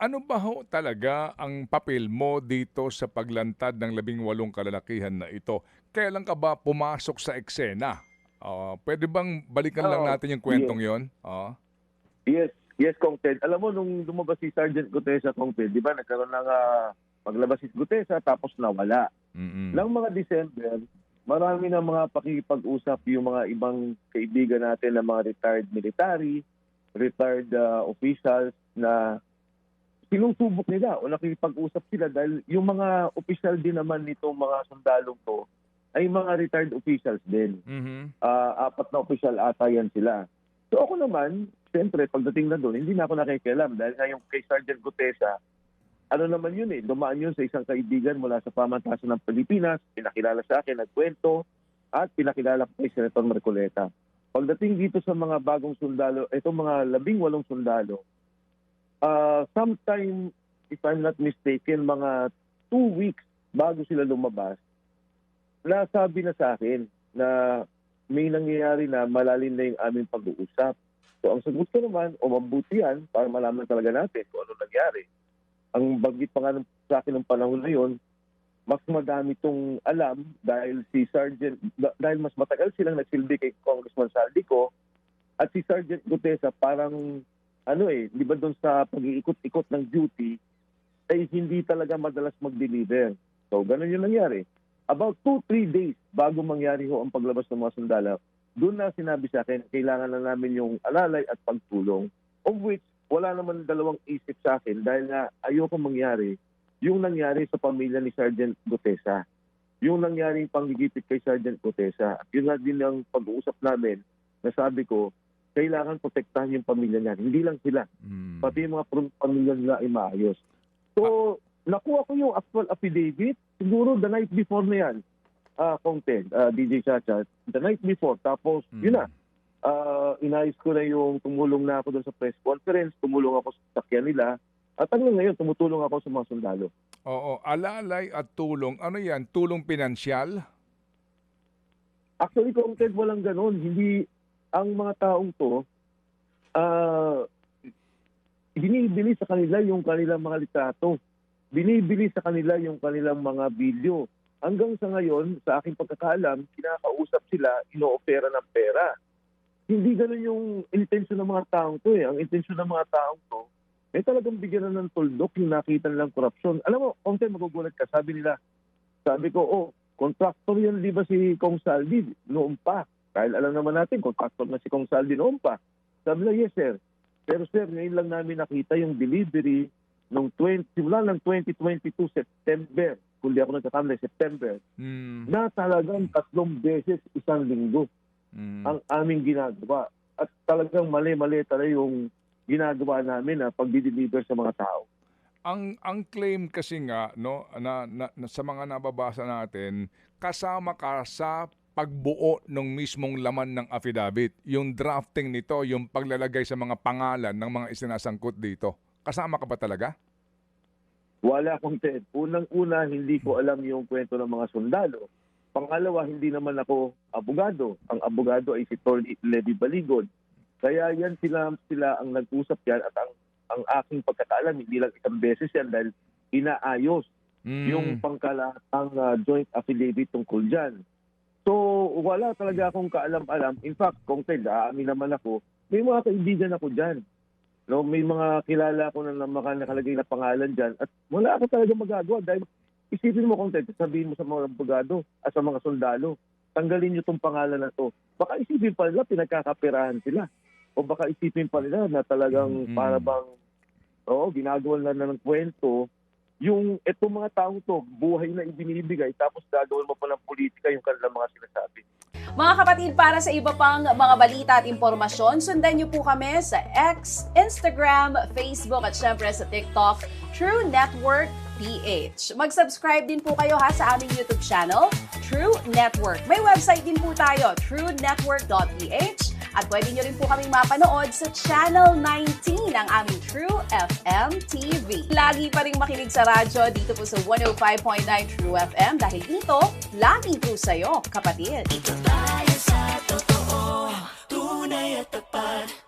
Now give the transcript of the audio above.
Ano ba ho talaga ang papel mo dito sa paglantad ng 18 kalalakihan na ito? Kailan ka ba pumasok sa eksena? Puwede bang balikan lang Oo, natin yung yes. kuwentong yon? Oo. Yes, yes, Kong Ted. Alam mo nung lumabas si Sergeant Gutesa, Kong Ted, 'di ba nagkaroon ng, paglabas si Gutesa tapos nawala. Mm. Nang mga December, marami ng mga pakikipag-usap yung mga ibang kaibigan natin na mga retired military, retired, officials na sinusubok nila o nakikipag-usap sila dahil yung mga opisyal din naman nitong mga sundalong 'to ay mga retired officials din. Mhm. 4 na opisyal ata yan sila. So ako naman, siyempre pagdating na doon, hindi na ako nakikialam dahil nga yung kay Sergeant Gutesa, ano naman yun dumaan yun sa isang kaibigan mula sa pamantasan ng Pilipinas, pinakilala sa akin, nagkwento, at pinakilala ko kay Senator Marcoleta. Pagdating dito sa mga bagong sundalo, itong mga 18 sundalo, sometime, if I'm not mistaken, mga 2 weeks bago sila lumabas, nasabi na sa akin na may nangyayari na malalim na yung aming pag-uusap. So ang sagot ko naman, o mabuti yan, para malaman talaga natin kung ano nangyari. Ang banggit pa nga sa akin ng panahon na yun, mas madami itong alam dahil si Sergeant, dahil mas matagal silang nagsilbi kay Congressman Saldico, at si Sergeant Gutesa parang, di ba doon sa pag-iikot-ikot ng duty, ay hindi talaga madalas mag-deliver. So ganun yung nangyari. About 2-3 days bago mangyari ho ang paglabas ng mga sundalo, doon na sinabi sa akin, kailangan na namin yung alalay at pagtulong. Of which, wala naman dalawang isip sa akin dahil nga ayoko mangyari yung nangyari sa pamilya ni Sergeant Gutesa. Yung nangyari panggigipit kay Sergeant Gutesa. At yun nga din ang pag-uusap namin na sabi ko, kailangan protektahan yung pamilya niya. Hindi lang sila. Pati yung mga pamilya nila ay maayos. So, nakuha ko yung actual affidavit, siguro the night before na yan, Kong Ted, DJ Chacha, the night before. Tapos, yun na, inayos ko na yung tumulong na ako doon sa press conference, tumulong ako sa sakyan nila, at hanggang ngayon, tumutulong ako sa mga sundalo. Oo, alalay at tulong. Ano yan, tulong pinansyal? Actually, Kong Ted, walang ganun. Hindi, ang mga taong to, binibili sa kanila yung kanilang mga litrato. Binibili sa kanila yung kanilang mga video. Hanggang sa ngayon, sa aking pagkakaalam, kinakausap sila, ino-opera ng pera. Hindi ganun yung intensyon ng mga taong to eh. Ang intensyon ng mga taong to, may talagang bigyan na ng tuldok yung nakita nilang korupsyon. Alam mo, Kong magugulat ka. Sabi ko, contractor yan di ba si Kong Saldi noon pa? Dahil alam naman natin, contractor na si Kong Saldi noon pa. Sabi nila, yes sir. Pero sir, ngayon lang namin nakita yung delivery simula ng 2022 September, kung di ako nagkakamali, September, na talagang 3 beses isang linggo ang aming ginagawa. At talagang mali-mali talaga yung ginagawa namin na pag-deliver sa mga tao. Ang claim kasi nga no na sa mga nababasa natin, kasama ka sa pagbuo ng mismong laman ng affidavit, yung drafting nito, yung paglalagay sa mga pangalan ng mga isinasangkot dito. Kasama ka ba talaga? Wala, Kong Ted. Unang-una, hindi ko alam yung kwento ng mga sundalo. Pangalawa, hindi naman ako abogado. Ang abogado ay si Tony Levy Baligod. Kaya yan sila ang nag-usap yan at ang aking pagkakaalam, hindi lang isang beses yan dahil inaayos yung pangkalatang joint affidavit tungkol dyan. So, wala talaga akong kaalam-alam. In fact, Kong Ted, aamin naman ako, may mga kaibigan ako dyan. No, may mga kilala ko na nakalagay na pangalan dyan at wala ako talaga magagawa dahil isipin mo, Kong Ted, sabihin mo sa mga abogado at sa mga sundalo, tanggalin nyo itong pangalan na to. Baka isipin pa nila pinagkakapirahan sila. O baka isipin pa nila na talagang para bang ginagawa na ng kwento. Yung itong mga taong to, buhay na ibinibigay tapos gagawin mo pa ng politika yung kanilang mga sinasabi. Mga kapatid, para sa iba pang mga balita at impormasyon, sundan niyo po kami sa X, Instagram, Facebook at syempre sa TikTok, True Network PH. Mag-subscribe din po kayo sa aming YouTube channel, True Network. May website din po tayo, truenetwork.ph, at pwede niyo rin po kaming mapanood sa Channel 19 ng aming True FM TV. Lagi pa rin makinig sa radyo dito po sa 105.9 True FM dahil dito, laging true sa'yo, kapatid. Ito tayo sa totoo, tunay at tapat.